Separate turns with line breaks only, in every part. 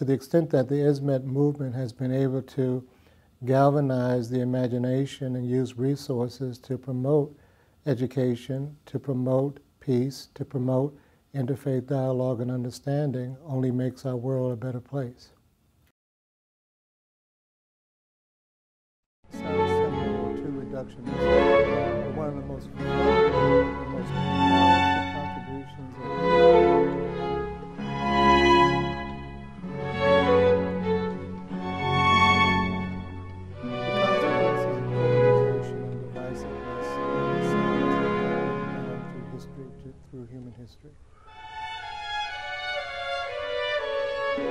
to the extent that the Hizmet movement has been able to galvanize the imagination and use resources to promote education, to promote peace, to promote interfaith dialogue and understanding, only makes our world a better place. Sounds similar to reductionism. One of the most powerful contributions of through human history. I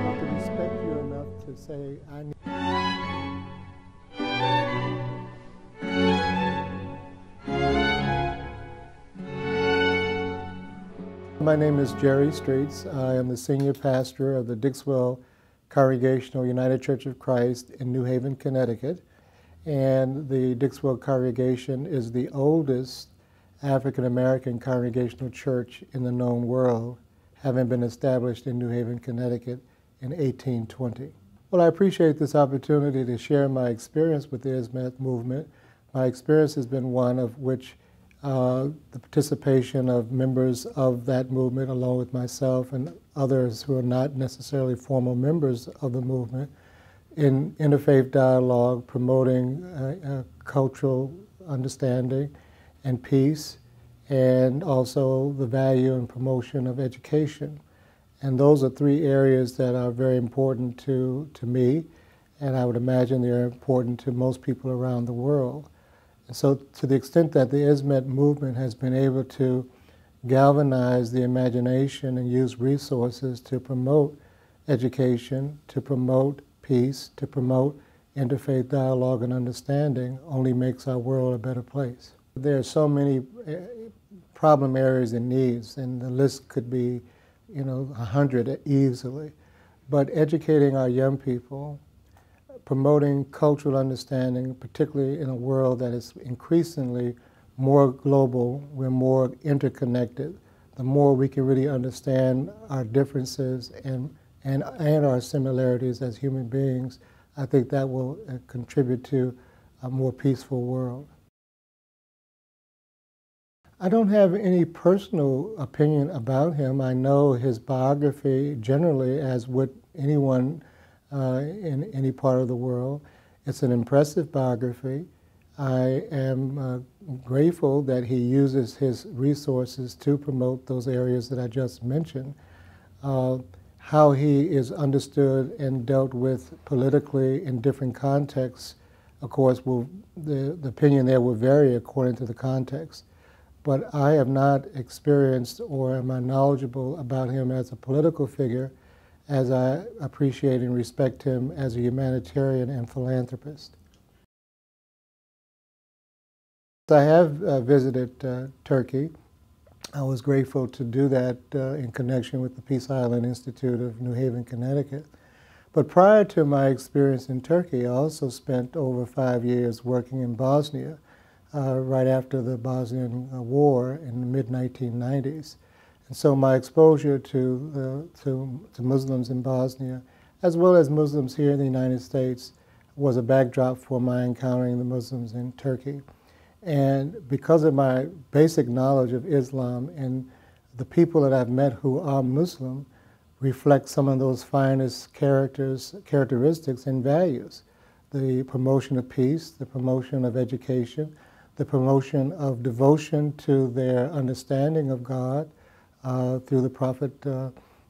have to respect you enough to say I need. My name is Jerry Streets. I am the senior pastor of the Dixwell Congregational United Church of Christ in New Haven, Connecticut. And the Dixwell congregation is the oldest African-American congregational church in the known world, having been established in New Haven, Connecticut in 1820. Well, I appreciate this opportunity to share my experience with the Hizmet movement. My experience has been one of which the participation of members of that movement, along with myself and others who are not necessarily formal members of the movement, in interfaith dialogue, promoting cultural understanding and peace, and also the value and promotion of education. And those are three areas that are very important to me, and I would imagine they're important to most people around the world. And so to the extent that the Hizmet movement has been able to galvanize the imagination and use resources to promote education, to promote peace, to promote interfaith dialogue and understanding, only makes our world a better place. There are so many problem areas and needs, and the list could be, 100 easily. But educating our young people, promoting cultural understanding, particularly in a world that is increasingly more global, we're more interconnected. The more we can really understand our differences and our similarities as human beings, I think that will contribute to a more peaceful world. I don't have any personal opinion about him. I know his biography generally, as would anyone in any part of the world. It's an impressive biography. I am grateful that he uses his resources to promote those areas that I just mentioned. How he is understood and dealt with politically in different contexts, of course, the opinion there will vary according to the context. But I have not experienced or am I knowledgeable about him as a political figure as I appreciate and respect him as a humanitarian and philanthropist. I have visited Turkey. I was grateful to do that in connection with the Peace Island Institute of New Haven, Connecticut. But prior to my experience in Turkey, I also spent over 5 years working in Bosnia, right after the Bosnian War in the mid-1990s. And so my exposure to Muslims in Bosnia, as well as Muslims here in the United States, was a backdrop for my encountering the Muslims in Turkey. And because of my basic knowledge of Islam and the people that I've met who are Muslim reflect some of those finest characteristics and values. The promotion of peace, the promotion of education, the promotion of devotion to their understanding of God through the Prophet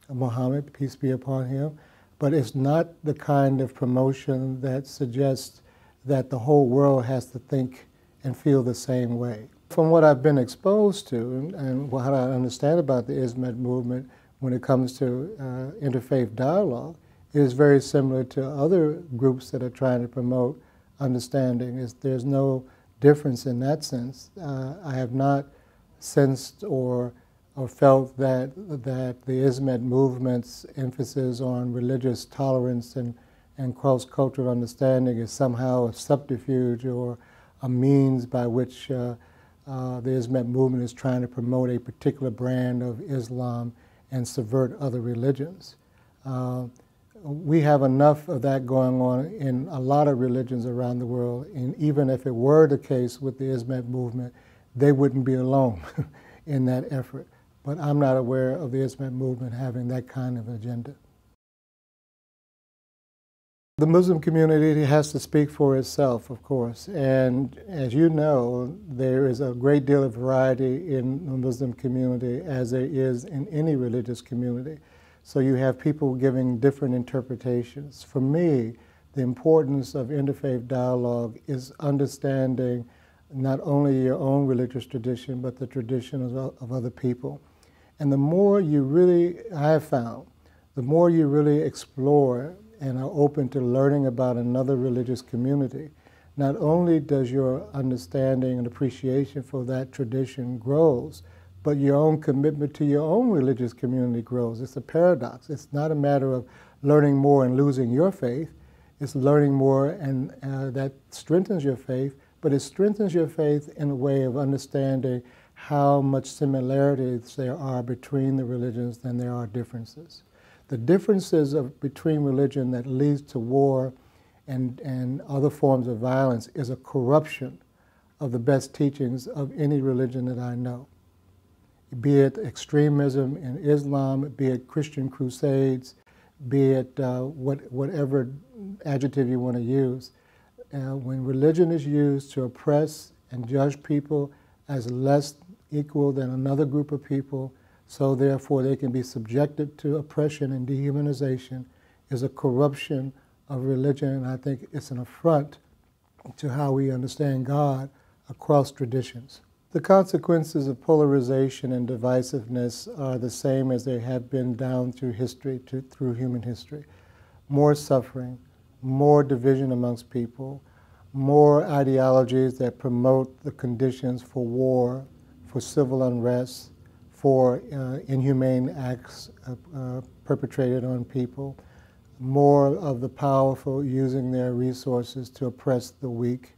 Muhammad, peace be upon him. But it's not the kind of promotion that suggests that the whole world has to think and feel the same way. From what I've been exposed to and what I understand about the Hizmet movement when it comes to interfaith dialogue, it is very similar to other groups that are trying to promote understanding. There's no difference in that sense. I have not sensed or felt that the Hizmet movement's emphasis on religious tolerance and cross-cultural understanding is somehow a subterfuge or a means by which the Hizmet movement is trying to promote a particular brand of Islam and subvert other religions. We have enough of that going on in a lot of religions around the world, and even if it were the case with the Hizmet movement, they wouldn't be alone in that effort. But I'm not aware of the Hizmet movement having that kind of agenda. The Muslim community has to speak for itself, of course, and as you know, there is a great deal of variety in the Muslim community as there is in any religious community. So you have people giving different interpretations. For me, the importance of interfaith dialogue is understanding not only your own religious tradition, but the traditions of other people. And the more you really, I have found, the more you really explore and are open to learning about another religious community, not only does your understanding and appreciation for that tradition grows, but your own commitment to your own religious community grows. It's a paradox. It's not a matter of learning more and losing your faith. It's learning more and that strengthens your faith, but it strengthens your faith in a way of understanding how much similarities there are between the religions than there are differences. The differences between religion that leads to war and other forms of violence is a corruption of the best teachings of any religion that I know. Be it extremism in Islam, be it Christian crusades, be it whatever adjective you want to use. When religion is used to oppress and judge people as less equal than another group of people, so therefore they can be subjected to oppression and dehumanization, is a corruption of religion, and I think it's an affront to how we understand God across traditions. The consequences of polarization and divisiveness are the same as they have been down through history, through human history. More suffering, more division amongst people, more ideologies that promote the conditions for war, for civil unrest, for inhumane acts perpetrated on people, more of the powerful using their resources to oppress the weak.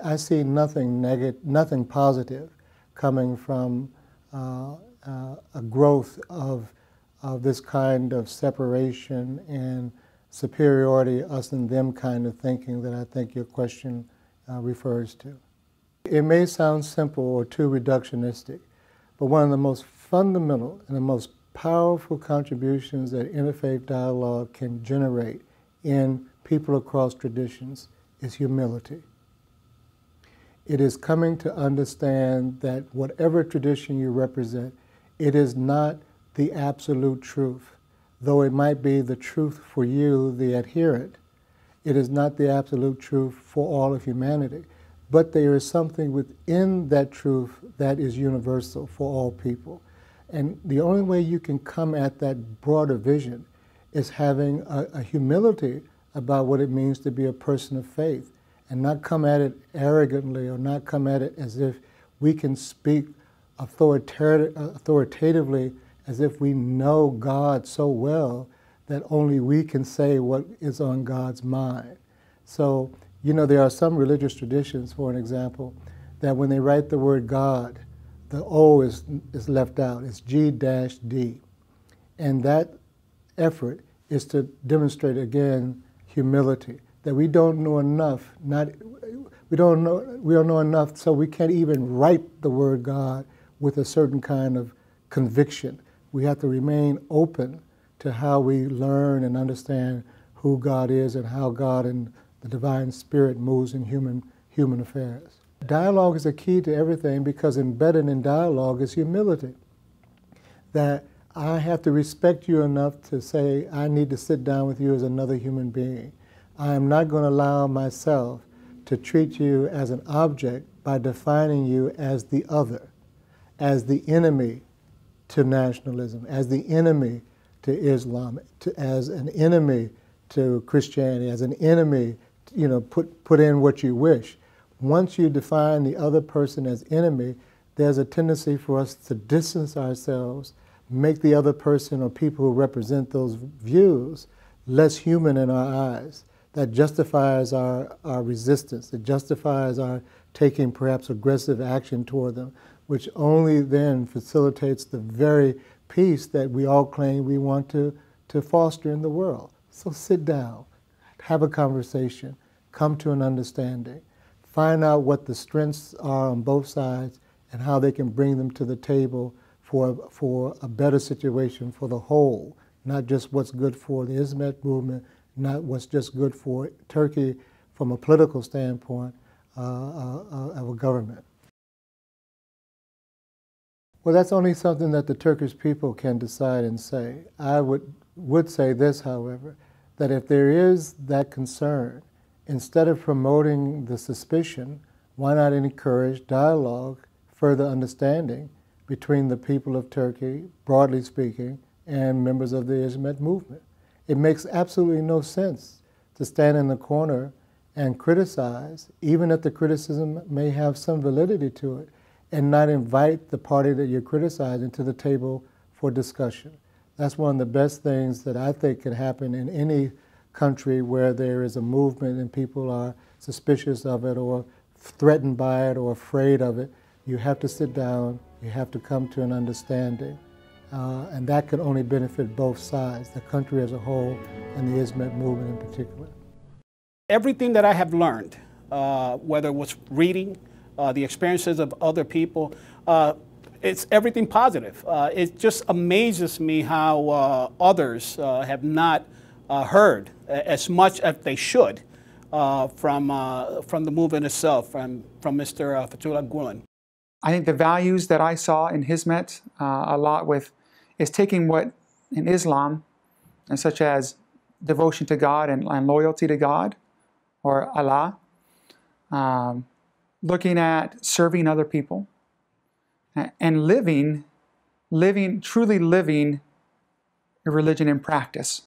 I see nothing negative, nothing positive coming from a growth of this kind of separation and superiority, us and them kind of thinking that I think your question refers to. It may sound simple or too reductionistic, but one of the most fundamental and the most powerful contributions that interfaith dialogue can generate in people across traditions is humility. It is coming to understand that whatever tradition you represent, it is not the absolute truth. Though it might be the truth for you, the adherent, it is not the absolute truth for all of humanity. But there is something within that truth that is universal for all people. And the only way you can come at that broader vision is having a humility about what it means to be a person of faith, and not come at it arrogantly or not come at it as if we can speak authoritatively as if we know God so well that only we can say what is on God's mind. So, you know, there are some religious traditions, for an example, that when they write the word God, the O is left out. It's G-D. And that effort is to demonstrate, again, humility, that we don't know enough, we don't know enough so we can't even write the word God with a certain kind of conviction. We have to remain open to how we learn and understand who God is and how God and the divine spirit moves in human affairs. Dialogue is a key to everything because embedded in dialogue is humility. That I have to respect you enough to say I need to sit down with you as another human being. I am not going to allow myself to treat you as an object by defining you as the other, as the enemy to nationalism, as the enemy to Islam, as an enemy to Christianity, as an enemy, you know, put in what you wish. Once you define the other person as enemy, there's a tendency for us to distance ourselves, make the other person or people who represent those views less human in our eyes. that justifies our resistance. It justifies our taking perhaps aggressive action toward them, which only then facilitates the very peace that we all claim we want to foster in the world. So sit down, have a conversation, come to an understanding, find out what the strengths are on both sides and how they can bring them to the table for a better situation for the whole, not just what's good for the Hizmet movement, not what's just good for Turkey from a political standpoint of a government. Well, that's only something that the Turkish people can decide and say. I would say this, however, that if there is that concern, instead of promoting the suspicion, why not encourage dialogue, further understanding between the people of Turkey, broadly speaking, and members of the Hizmet movement? It makes absolutely no sense to stand in the corner and criticize, even if the criticism may have some validity to it, and not invite the party that you're criticizing to the table for discussion. That's one of the best things that I think can happen in any country where there is a movement and people are suspicious of it or threatened by it or afraid of it. You have to sit down, you have to come to an understanding. And that can only benefit both sides, the country as a whole and the Hizmet movement in particular.
Everything that I have learned, whether it was reading, the experiences of other people, it's everything positive. It just amazes me how others have not heard as much as they should from the movement itself, from Mr. Fethullah Gulen.
I think the values that I saw in Hizmet a lot is taking what in Islam, and such as devotion to God and loyalty to God, or Allah, looking at serving other people, and truly living a religion in practice.